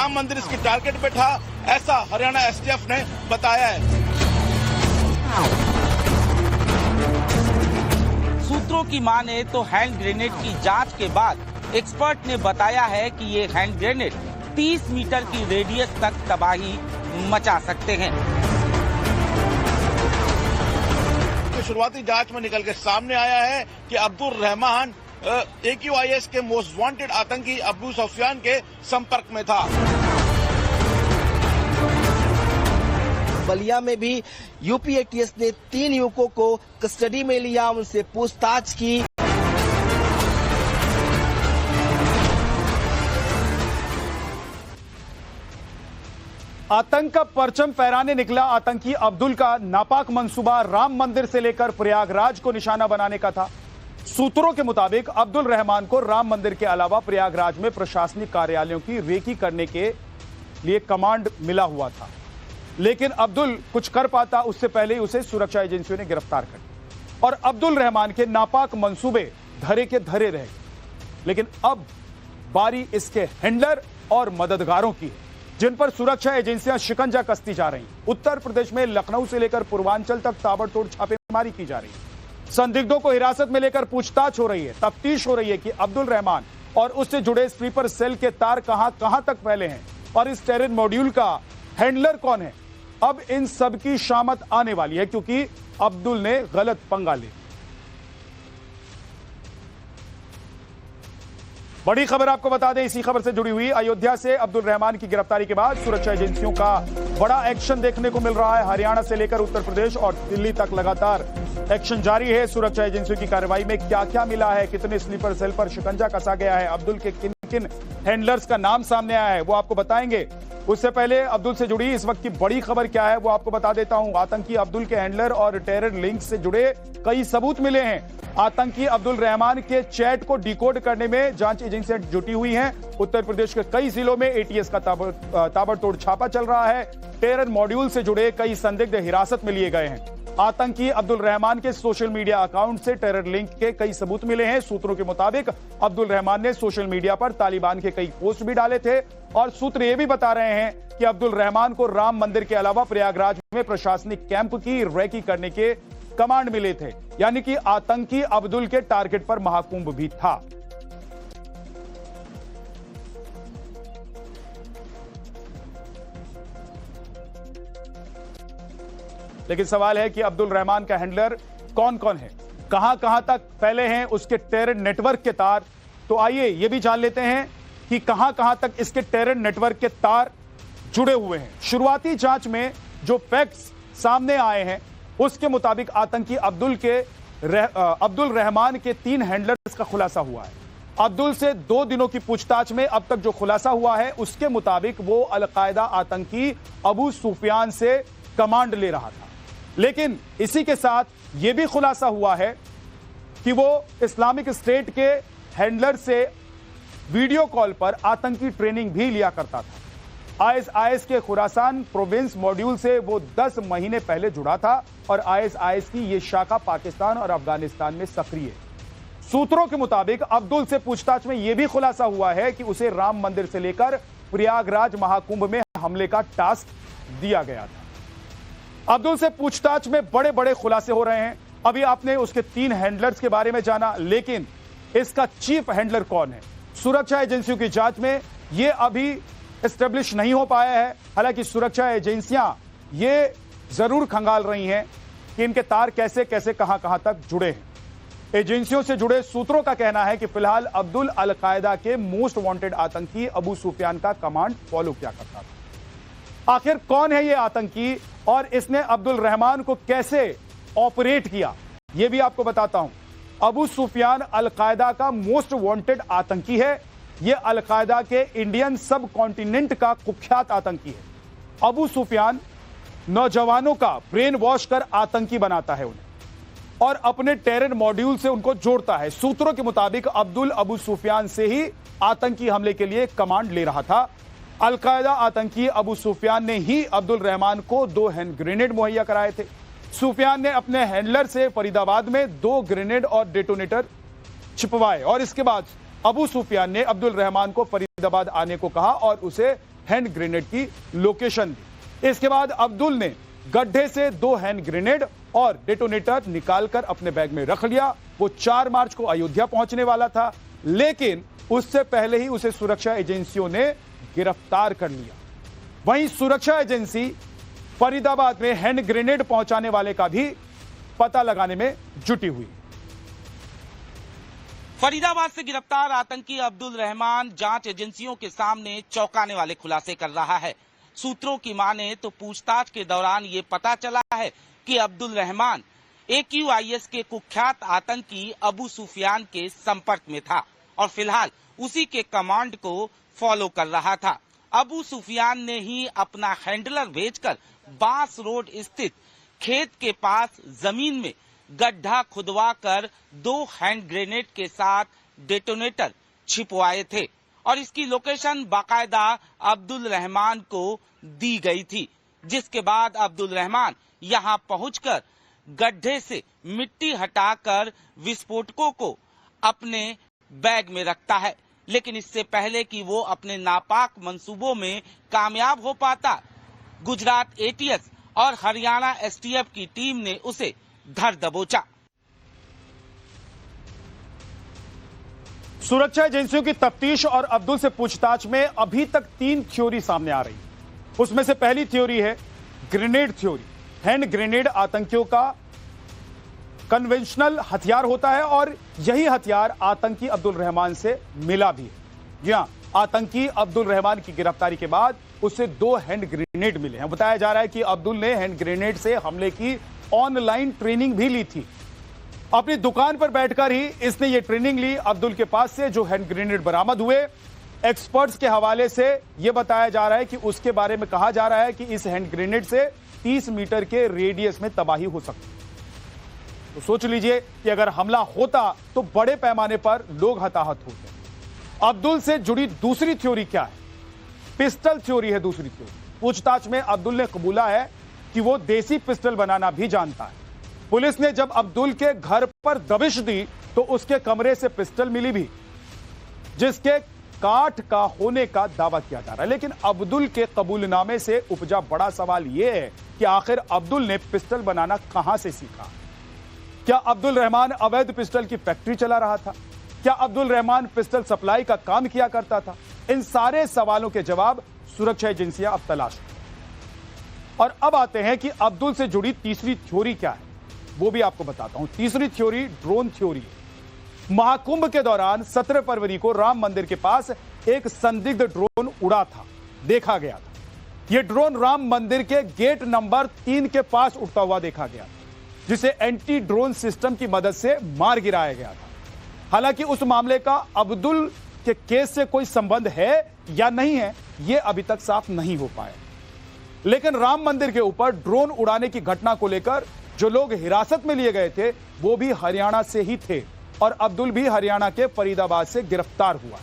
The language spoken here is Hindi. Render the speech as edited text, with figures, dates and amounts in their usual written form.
राम मंदिर इसकी टारगेट पे था, ऐसा हरियाणा एसटीएफ ने बताया है। सूत्रों की माने तो हैंड ग्रेनेड की जांच के बाद एक्सपर्ट ने बताया है कि ये हैंड ग्रेनेड 30 मीटर की रेडियस तक तबाही मचा सकते हैं। शुरुआती जांच में निकल के सामने आया है कि अब्दुल रहमान AQIS के मोस्ट वांटेड आतंकी अबू सुफियान के संपर्क में था। बलिया में भी यूपी ATS ने 3 युवकों को कस्टडी में लिया, उनसे पूछताछ की। आतंक का परचम फहराने निकला आतंकी अब्दुल का नापाक मंसूबा राम मंदिर से लेकर प्रयागराज को निशाना बनाने का था। सूत्रों के मुताबिक अब्दुल रहमान को राम मंदिर के अलावा प्रयागराज में प्रशासनिक कार्यालयों की रेकी करने के लिए कमांड मिला हुआ था, लेकिन अब्दुल कुछ कर पाता उससे पहले ही उसे सुरक्षा एजेंसियों ने गिरफ्तार कर लिया और अब्दुल रहमान के नापाक मंसूबे धरे के धरे रहे। लेकिन अब बारी इसके हैंडलर और मददगारों की है, जिन पर सुरक्षा एजेंसियां शिकंजा कसती जा रही। उत्तर प्रदेश में लखनऊ से लेकर पूर्वांचल तक ताबड़तोड़ छापेमारी की जा रही है। संदिग्धों को हिरासत में लेकर पूछताछ हो रही है, तफ्तीश हो रही है कि अब्दुल रहमान और उससे जुड़े स्लीपर सेल के तार कहां तक फैले हैं और इस टेरर मॉड्यूल का हैंडलर कौन है। अब इन सब की शामत आने वाली है, क्योंकि अब्दुल ने गलत पंगा लिया। बड़ी खबर आपको बता दें, इसी खबर से जुड़ी हुई। अयोध्या से अब्दुल रहमान की गिरफ्तारी के बाद सुरक्षा एजेंसियों का बड़ा एक्शन देखने को मिल रहा है। हरियाणा से लेकर उत्तर प्रदेश और दिल्ली तक लगातार एक्शन जारी है। सुरक्षा एजेंसियों की कार्रवाई में क्या क्या मिला है, कितने स्लीपर सेल पर शिकंजा कसा गया है, अब्दुल के किन किन हैंडलर्स का नाम सामने आया है, वो आपको बताएंगे। उससे पहले अब्दुल से जुड़ी इस वक्त की बड़ी खबर क्या है वो आपको बता देता हूं। आतंकी अब्दुल के हैंडलर और टेरर लिंक से जुड़े कई सबूत मिले हैं। आतंकी अब्दुल रहमान के चैट को डिकोड करने में जांच एजेंसियां जुटी हुई हैं। उत्तर प्रदेश के कई जिलों में ATS का ताबड़तोड़ छापा चल रहा है। टेरर मॉड्यूल से जुड़े कई संदिग्ध हिरासत में लिए गए हैं। आतंकी अब्दुल रहमान के सोशल मीडिया अकाउंट से टेरर लिंक के कई सबूत मिले हैं। सूत्रों के मुताबिक अब्दुल रहमान ने सोशल मीडिया पर तालिबान के कई पोस्ट भी डाले थे और सूत्र ये भी बता रहे हैं कि अब्दुल रहमान को राम मंदिर के अलावा प्रयागराज में प्रशासनिक कैंप की रेकी करने के कमांड मिले थे, यानी कि आतंकी अब्दुल के टारगेट पर महाकुंभ भी था। लेकिन सवाल है कि अब्दुल रहमान का हैंडलर कौन कौन है, कहां कहां तक फैले हैं उसके टेरर नेटवर्क के तार। तो आइए ये भी जान लेते हैं कि कहां कहां तक इसके टेरर नेटवर्क के तार जुड़े हुए हैं। शुरुआती जांच में जो फैक्ट्स सामने आए हैं उसके मुताबिक आतंकी अब्दुल रहमान के 3 हैंडलर्स का खुलासा हुआ है। अब्दुल से 2 दिनों की पूछताछ में अब तक जो खुलासा हुआ है उसके मुताबिक वो अलकायदा आतंकी अबू सुफियान से कमांड ले रहा था। लेकिन इसी के साथ यह भी खुलासा हुआ है कि वो इस्लामिक स्टेट के हैंडलर से वीडियो कॉल पर आतंकी ट्रेनिंग भी लिया करता था। ISIS के खुरासान प्रोविंस मॉड्यूल से वो 10 महीने पहले जुड़ा था और ISIS की ये शाखा पाकिस्तान और अफगानिस्तान में सक्रिय है। सूत्रों के मुताबिक अब्दुल से पूछताछ में यह भी खुलासा हुआ है कि उसे राम मंदिर से लेकर प्रयागराज महाकुंभ में हमले का टास्क दिया गया था। अब्दुल से पूछताछ में बड़े बड़े खुलासे हो रहे हैं। अभी आपने उसके 3 हैंडलर्स के बारे में जाना, लेकिन इसका चीफ हैंडलर कौन है, सुरक्षा एजेंसियों की जांच में यह अभी एस्टेब्लिश नहीं हो पाया है। हालांकि सुरक्षा एजेंसियां ये जरूर खंगाल रही हैं कि इनके तार कैसे कैसे कहां कहां तक जुड़े हैं। एजेंसियों से जुड़े सूत्रों का कहना है कि फिलहाल अब्दुल अलकायदा के मोस्ट वांटेड आतंकी अबू सुफियान का कमांड फॉलो किया करता था। आखिर कौन है ये आतंकी और इसने अब्दुल रहमान को कैसे ऑपरेट किया, यह भी आपको बताता हूं। अबू सुफियान अलकायदा का मोस्ट वांटेड आतंकी है। यह अलकायदा के इंडियन सब कॉन्टिनेंट का कुख्यात आतंकी है। अबू सुफियान नौजवानों का ब्रेन वॉश कर आतंकी बनाता है उन्हें और अपने टेरर मॉड्यूल से उनको जोड़ता है। सूत्रों के मुताबिक अब्दुल अबू सुफियान से ही आतंकी हमले के लिए कमांड ले रहा था। अलकायदा आतंकी अबू सुफियान ने ही अब्दुल रहमान को 2 हैंड ग्रेनेड मुहैया कराए थे। सुफियान ने अपने हैंडलर से फरीदाबाद में 2 ग्रेनेड और डेटोनेटर छिपवाए और इसके बाद अबू सुफियान ने अब्दुल रहमान को फरीदाबाद आने को कहा और उसे हैंड ग्रेनेड की लोकेशन दी। इसके बाद अब्दुल ने गड्ढे से 2 हैंड ग्रेनेड और डेटोनेटर निकालकर अपने बैग में रख लिया। वो 4 मार्च को अयोध्या पहुंचने वाला था, लेकिन उससे पहले ही उसे सुरक्षा एजेंसियों ने गिरफ्तार कर लिया। वहीं सुरक्षा एजेंसी फरीदाबाद में हैंड ग्रेनेड पहुंचाने वाले का भी पता लगाने में जुटी हुई। फरीदाबाद से गिरफ्तार आतंकी अब्दुल रहमान जांच एजेंसियों के सामने चौंकाने वाले खुलासे कर रहा है। सूत्रों की माने तो पूछताछ के दौरान ये पता चला है कि अब्दुल रहमान AQIS के कुख्यात आतंकी अबू सुफियान के संपर्क में था और फिलहाल उसी के कमांड को फॉलो कर रहा था। अबू सुफियान ने ही अपना हैंडलर भेजकर बांस रोड स्थित खेत के पास जमीन में गड्ढा खुदवा कर 2 हैंड ग्रेनेड के साथ डेटोनेटर छिपवाए थे और इसकी लोकेशन बाकायदा अब्दुल रहमान को दी गई थी, जिसके बाद अब्दुल रहमान यहां पहुंचकर गड्ढे से मिट्टी हटाकर विस्फोटकों को अपने बैग में रखता है। लेकिन इससे पहले कि वो अपने नापाक मंसूबों में कामयाब हो पाता, गुजरात ATS और हरियाणा STF की टीम ने उसे धर दबोचा। सुरक्षा एजेंसियों की तफ्तीश और अब्दुल से पूछताछ में अभी तक 3 थ्योरी सामने आ रही है। उसमें से पहली थ्योरी है ग्रेनेड थ्योरी। हैंड ग्रेनेड आतंकियों का कन्वेंशनल हथियार होता है और यही हथियार आतंकी अब्दुल रहमान से मिला भी है। जी हां, आतंकी अब्दुल रहमान की गिरफ्तारी के बाद उसे 2 हैंड ग्रेनेड मिले हैं। बताया जा रहा है कि अब्दुल ने हैंड ग्रेनेड से हमले की ऑनलाइन ट्रेनिंग भी ली थी। अपनी दुकान पर बैठकर ही इसने ये ट्रेनिंग ली। अब्दुल के पास से जो हैंड ग्रेनेड बरामद हुए, एक्सपर्ट्स के हवाले से यह बताया जा रहा है कि उसके बारे में कहा जा रहा है कि इस हैंड ग्रेनेड से 30 मीटर के रेडियस में तबाही हो सकती है। तो सोच लीजिए कि अगर हमला होता तो बड़े पैमाने पर लोग हताहत होते। अब्दुल से जुड़ी दूसरी थ्योरी क्या है? पिस्टल थ्योरी है दूसरी थ्योरी। पूछताछ में अब्दुल ने कबूला है कि वो देसी पिस्टल बनाना भी जानता है। पुलिस ने जब अब्दुल के घर पर दबिश दी तो उसके कमरे से पिस्टल मिली भी, जिसके काठ का होने का दावा किया जा रहा है। लेकिन अब्दुल के कबूलनामे से उपजा बड़ा सवाल यह है कि आखिर अब्दुल ने पिस्टल बनाना कहां से सीखा? क्या अब्दुल रहमान अवैध पिस्टल की फैक्ट्री चला रहा था? क्या अब्दुल रहमान पिस्टल सप्लाई का काम किया करता था? इन सारे सवालों के जवाब सुरक्षा एजेंसियां अब तलाश रही हैं। और अब आते हैं कि अब्दुल से जुड़ी तीसरी थ्योरी क्या है, वो भी आपको बताता हूं। तीसरी थ्योरी ड्रोन थ्योरी है। महाकुंभ के दौरान 17 फरवरी को राम मंदिर के पास एक संदिग्ध ड्रोन उड़ा था, देखा गया था। यह ड्रोन राम मंदिर के गेट नंबर 3 के पास उड़ता हुआ देखा गया था, जिसे एंटी ड्रोन सिस्टम की मदद से मार गिराया गया था। हालांकि उस मामले का अब्दुल के केस से कोई संबंध है या नहीं है, यह अभी तक साफ नहीं हो पाया। लेकिन राम मंदिर के ऊपर ड्रोन उड़ाने की घटना को लेकर जो लोग हिरासत में लिए गए थे वो भी हरियाणा से ही थे और अब्दुल भी हरियाणा के फरीदाबाद से गिरफ्तार हुआ।